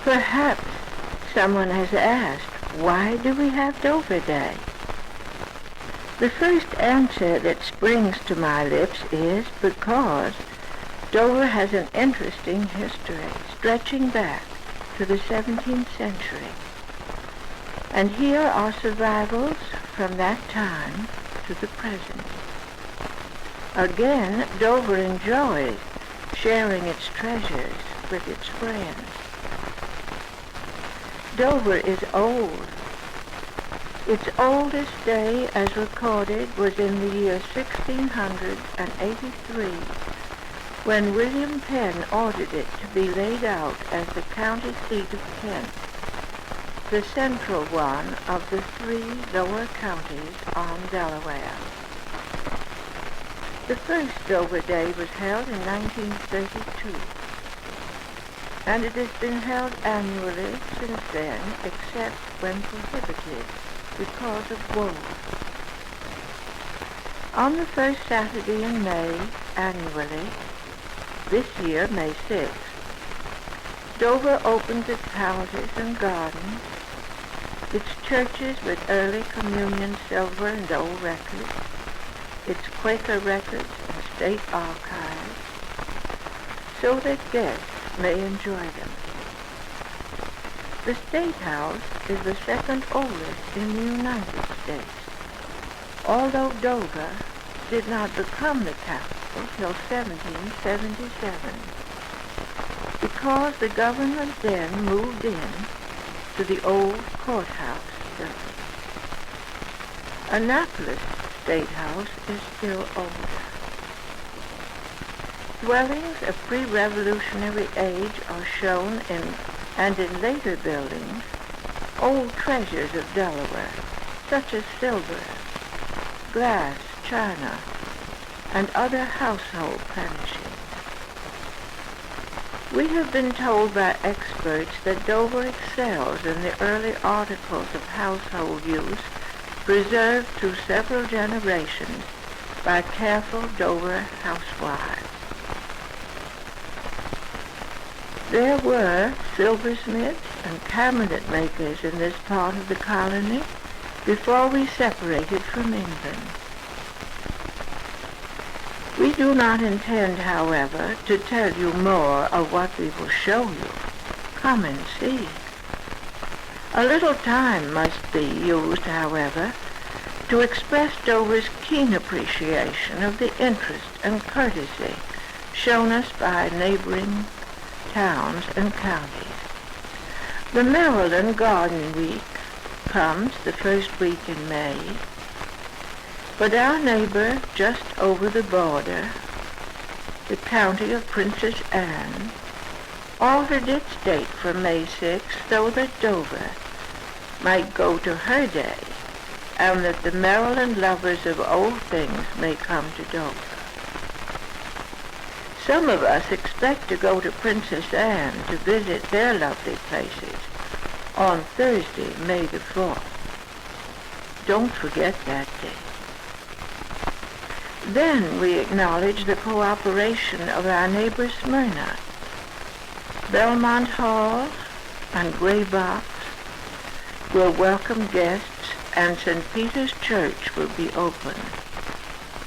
Perhaps someone has asked, why do we have Dover Day? The first answer that springs to my lips is because Dover has an interesting history stretching back to the 17th century. And here are survivals from that time to the present. Again, Dover enjoys sharing its treasures with its friends. Dover is old. Its oldest day as recorded was in the year 1683, when William Penn ordered it to be laid out as the county seat of Kent, the central one of the 3 lower counties on Delaware. The first Dover Day was held in 1932, and it has been held annually since then, except when prohibited because of war. On the first Saturday in May, annually, this year, May 6th, Dover opens its houses and gardens, its churches with early communion silver and gold records, its Quaker records and state archives, so that guests may enjoy them. The State House is the second oldest in the United States, although Dover did not become the capital till 1777, because the government then moved in to the old courthouse building. Annapolis State House is still older. Dwellings of pre-Revolutionary age are shown in later buildings, old treasures of Delaware, such as silver, glass, china, and other household furnishings. We have been told by experts that Dover excels in the early articles of household use preserved through several generations by careful Dover housewives. There were silversmiths and cabinet makers in this part of the colony before we separated from England. We do not intend, however, to tell you more of what we will show you. Come and see. A little time must be used, however, to express Dover's keen appreciation of the interest and courtesy shown us by neighboring towns and counties. The Maryland Garden Week comes the first week in May, but our neighbor just over the border, the county of Princess Anne, altered its date from May 6th so that Dover might go to her day and that the Maryland lovers of old things may come to Dover. Some of us expect to go to Princess Anne to visit their lovely places on Thursday, May the 4th. Don't forget that day. Then we acknowledge the cooperation of our neighbor Smyrna. Belmont Hall and Gray Box will welcome guests, and St. Peter's Church will be open.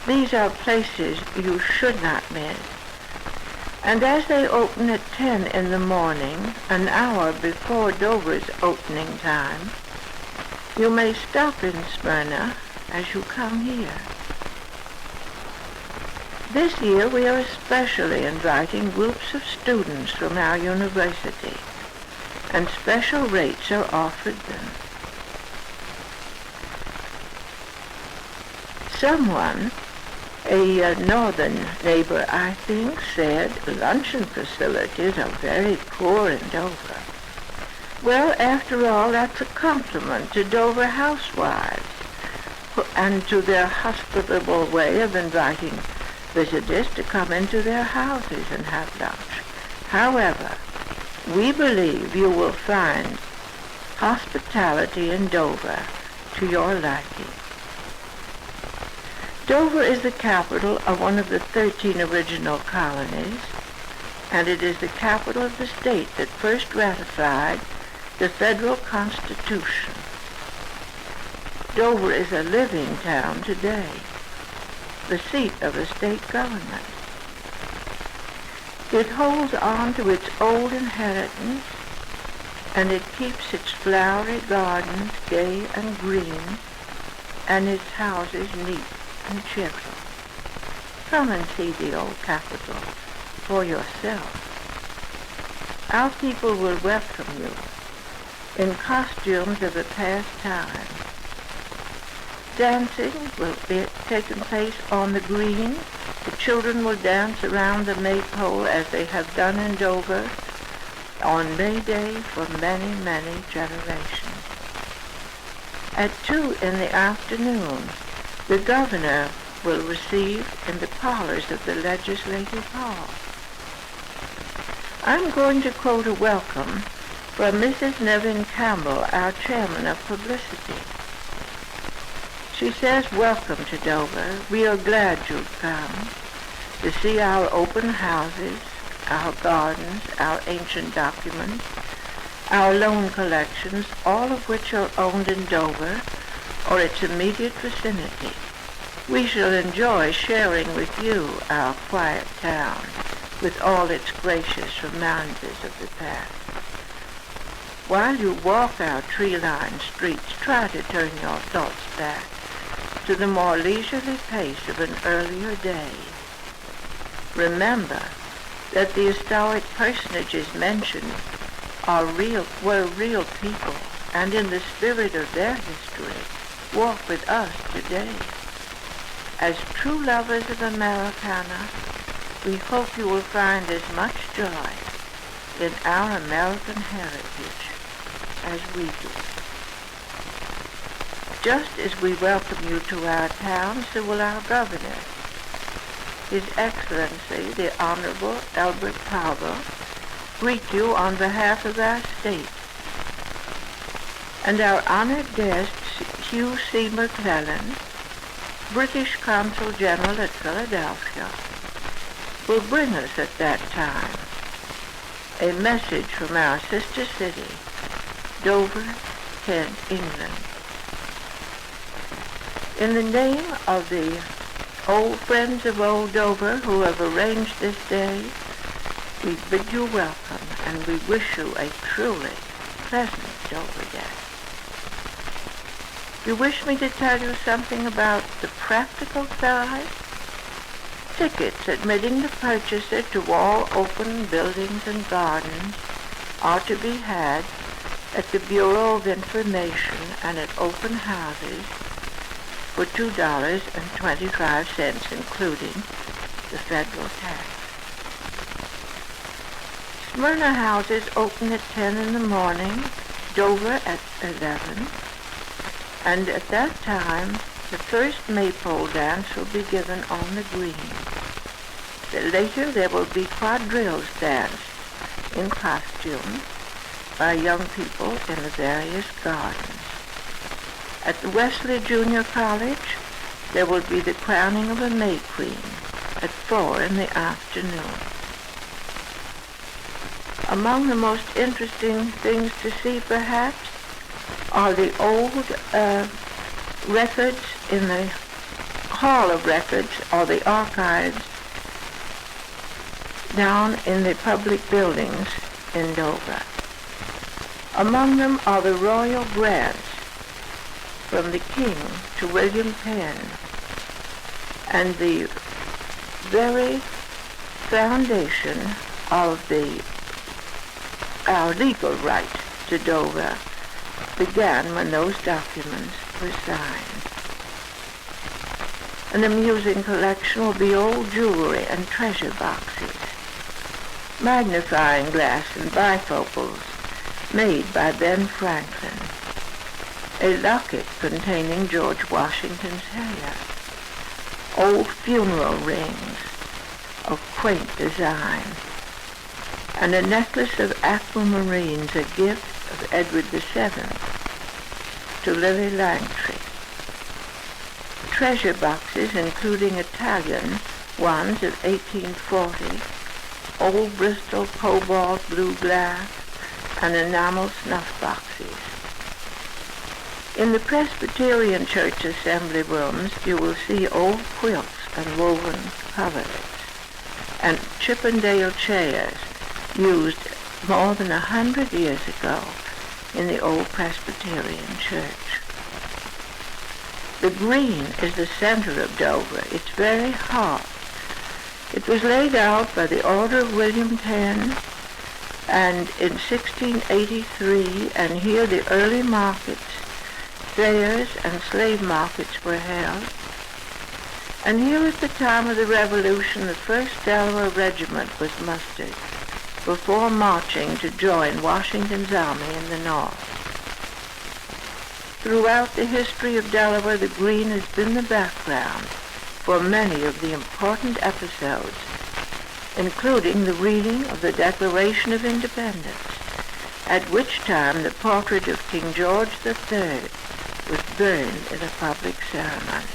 These are places you should not miss. And as they open at 10 in the morning, an hour before Dover's opening time, you may stop in Smyrna as you come here. This year we are especially inviting groups of students from our university, and special rates are offered them. Someone, a northern neighbor I think, said luncheon facilities are very poor in Dover. Well, after all, that's a compliment to Dover housewives and to their hospitable way of inviting visitors to come into their houses and have lunch. However, we believe you will find hospitality in Dover to your liking. Dover is the capital of one of the 13 original colonies, and it is the capital of the state that first ratified the federal Constitution. Dover is a living town today, the seat of the state government. It holds on to its old inheritance, and it keeps its flowery gardens gay and green, and its houses neat and cheerful. Come and see the old capital for yourself. Our people will welcome you in costumes of the past time. Dancing will be taking place on the green. The children will dance around the maypole as they have done in Dover on May Day for many, many generations. At 2 in the afternoon, the governor will receive in the parlors of the Legislative Hall. I'm going to quote a welcome from Mrs. Nevin Campbell, our chairman of publicity. She says, "Welcome to Dover. We are glad you've come to see our open houses, our gardens, our ancient documents, our loan collections, all of which are owned in Dover or its immediate vicinity. We shall enjoy sharing with you our quiet town with all its gracious reminders of the past. While you walk our tree-lined streets, try to turn your thoughts back to the more leisurely pace of an earlier day. Remember that the historic personages mentioned were real people, and in the spirit of their history, walk with us today. As true lovers of Americana, we hope you will find as much joy in our American heritage as we do. Just as we welcome you to our town, so will our governor. His Excellency, the Honorable Albert Powell, greet you on behalf of our state. And our honored guest, Hugh C. McClellan, British Consul General at Philadelphia, will bring us at that time a message from our sister city, Dover, Kent, England. In the name of the old friends of old Dover who have arranged this day, we bid you welcome, and we wish you a truly pleasant Dover day. You wish me to tell you something about the practical side? Tickets admitting the purchaser to all open buildings and gardens are to be had at the Bureau of Information and at open houses for $2.25, including the federal tax. Smyrna houses open at 10 in the morning, Dover at 11, and at that time the first maypole dance will be given on the green. Later there will be quadrilles danced in costume by young people in the various gardens. At the Wesley Junior College, there will be the crowning of a May Queen at 4 in the afternoon. Among the most interesting things to see, perhaps, are the old records in the Hall of Records, or the archives, down in the public buildings in Dover. Among them are the royal grants from the King to William Penn, and the very foundation of our legal right to Dover began when those documents were signed. An amusing collection will be old jewelry and treasure boxes, magnifying glass and bifocals made by Ben Franklin, a locket containing George Washington's hair, old funeral rings of quaint design, and a necklace of aquamarines, a gift of Edward VII to Lily Langtry. Treasure boxes including Italian ones of 1840, old Bristol cobalt blue glass, and enamel snuff boxes. In the Presbyterian church assembly rooms, you will see old quilts and woven coverlets, and Chippendale chairs used more than 100 years ago in the old Presbyterian church. The green is the center of Dover. It's very hot. It was laid out by the order of William Penn, and in 1683, and here the early markets, fairs, and slave markets were held. And here at the time of the Revolution, the 1st Delaware Regiment was mustered before marching to join Washington's army in the North. Throughout the history of Delaware, the green has been the background for many of the important episodes, including the reading of the Declaration of Independence, at which time the portrait of King George III was burned in a public ceremony.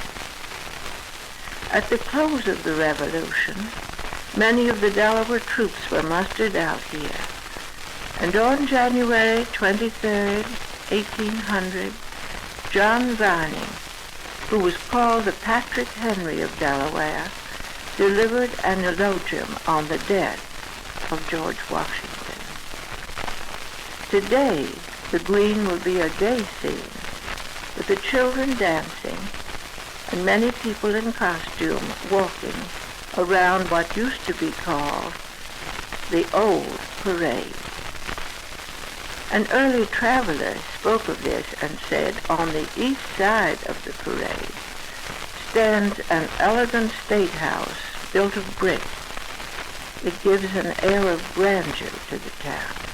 At the close of the Revolution, many of the Delaware troops were mustered out here, and on January 23, 1800, John Vining, who was called the Patrick Henry of Delaware, delivered an eulogium on the death of George Washington. Today, the green will be a gay scene, with the children dancing and many people in costume walking around what used to be called the Old Parade. An early traveler spoke of this and said, on the east side of the parade stands an elegant state house built of brick. It gives an air of grandeur to the town.